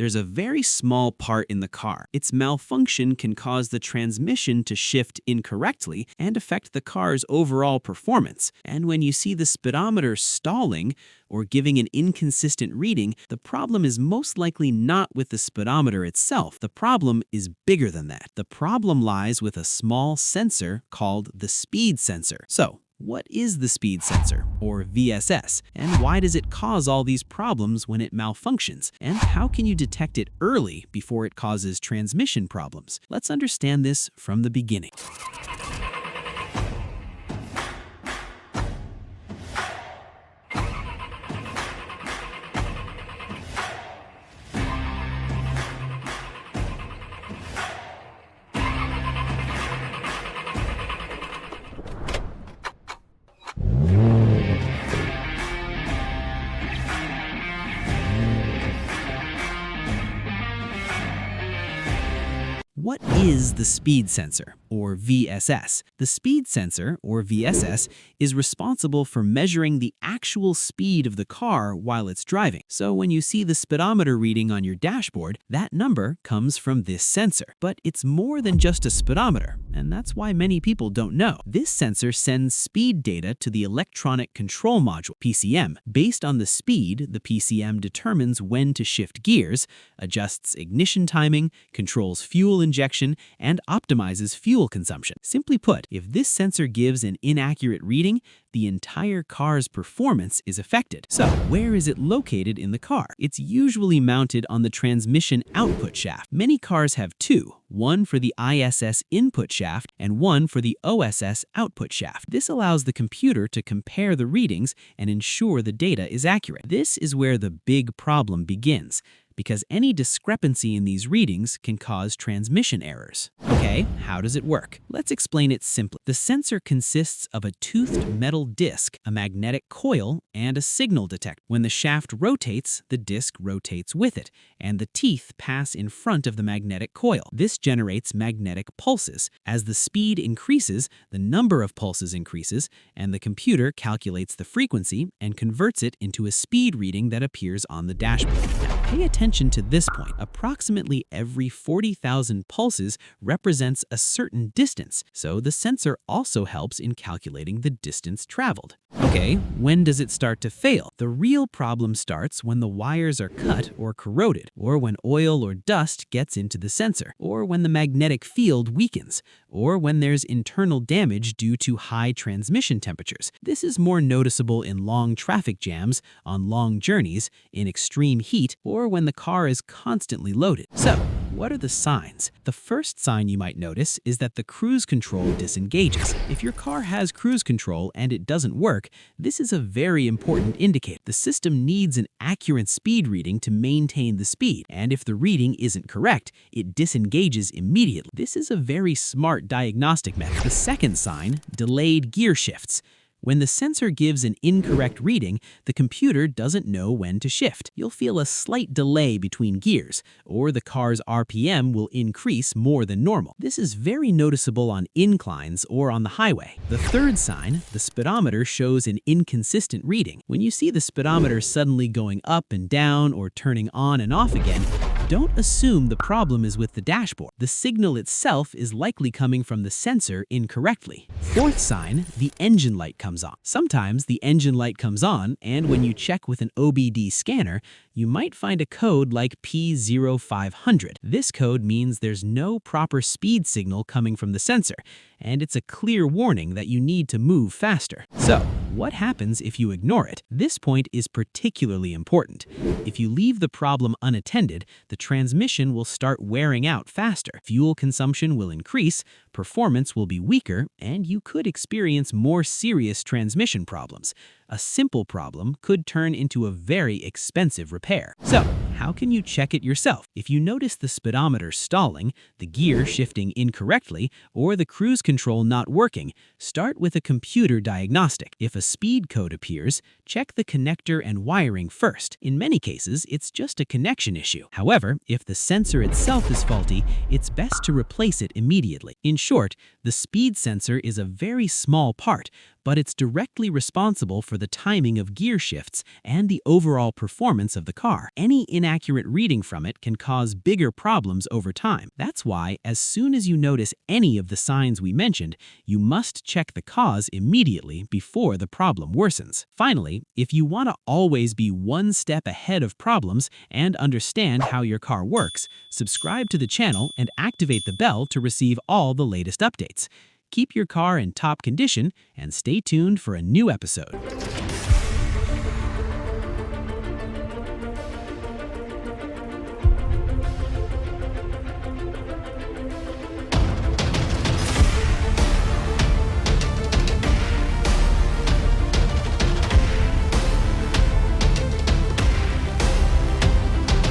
There's a very small part in the car. Its malfunction can cause the transmission to shift incorrectly and affect the car's overall performance. And when you see the speedometer stalling or giving an inconsistent reading, the problem is most likely not with the speedometer itself. The problem is bigger than that. The problem lies with a small sensor called the speed sensor. So, what is the speed sensor, or VSS, and why does it cause all these problems when it malfunctions? And how can you detect it early before it causes transmission problems? Let's understand this from the beginning. What is the speed sensor, or VSS? The speed sensor, or VSS, is responsible for measuring the actual speed of the car while it's driving. So when you see the speedometer reading on your dashboard, that number comes from this sensor. But it's more than just a speedometer, and that's why many people don't know. This sensor sends speed data to the electronic control module, PCM. Based on the speed, the PCM determines when to shift gears, adjusts ignition timing, controls fuel injection, and optimizes fuel consumption. Simply put, if this sensor gives an inaccurate reading, the entire car's performance is affected. So, where is it located in the car? It's usually mounted on the transmission output shaft. Many cars have two, one for the ISS input shaft and one for the OSS output shaft. This allows the computer to compare the readings and ensure the data is accurate. This is where the big problem begins, because any discrepancy in these readings can cause transmission errors. Okay, how does it work? Let's explain it simply. The sensor consists of a toothed metal disc, a magnetic coil, and a signal detector. When the shaft rotates, the disc rotates with it, and the teeth pass in front of the magnetic coil. This generates magnetic pulses. As the speed increases, the number of pulses increases, and the computer calculates the frequency and converts it into a speed reading that appears on the dashboard. Now, pay attention to this point. Approximately every 40,000 pulses represents a certain distance, so the sensor also helps in calculating the distance traveled. Okay, when does it start to fail? The real problem starts when the wires are cut or corroded, or when oil or dust gets into the sensor, or when the magnetic field weakens, or when there's internal damage due to high transmission temperatures. This is more noticeable in long traffic jams, on long journeys, in extreme heat, or when the car is constantly loaded. So, what are the signs? The first sign you might notice is that the cruise control disengages. If your car has cruise control and it doesn't work, this is a very important indicator. The system needs an accurate speed reading to maintain the speed, and if the reading isn't correct, it disengages immediately. This is a very smart diagnostic method. The second sign, delayed gear shifts. When the sensor gives an incorrect reading, the computer doesn't know when to shift. You'll feel a slight delay between gears, or the car's RPM will increase more than normal. This is very noticeable on inclines or on the highway. The third sign, the speedometer shows an inconsistent reading. When you see the speedometer suddenly going up and down or turning on and off again, don't assume the problem is with the dashboard. The signal itself is likely coming from the sensor incorrectly. Fourth sign, the engine light comes on. Sometimes the engine light comes on, and when you check with an OBD scanner, you might find a code like P0500. This code means there's no proper speed signal coming from the sensor, and it's a clear warning that you need to move faster. So, what happens if you ignore it? This point is particularly important. If you leave the problem unattended, the transmission will start wearing out faster. Fuel consumption will increase, performance will be weaker, and you could experience more serious transmission problems. A simple problem could turn into a very expensive repair. So, how can you check it yourself? If you notice the speedometer stalling, the gear shifting incorrectly, or the cruise control not working, start with a computer diagnostic. If a speed code appears, check the connector and wiring first. In many cases, it's just a connection issue. However, if the sensor itself is faulty, it's best to replace it immediately. In short, the speed sensor is a very small part, but it's directly responsible for the timing of gear shifts and the overall performance of the car. Any inaccurate reading from it can cause bigger problems over time. That's why, as soon as you notice any of the signs we mentioned, you must check the cause immediately before the problem worsens. Finally, if you want to always be one step ahead of problems and understand how your car works, subscribe to the channel and activate the bell to receive all the latest updates. Keep your car in top condition and stay tuned for a new episode.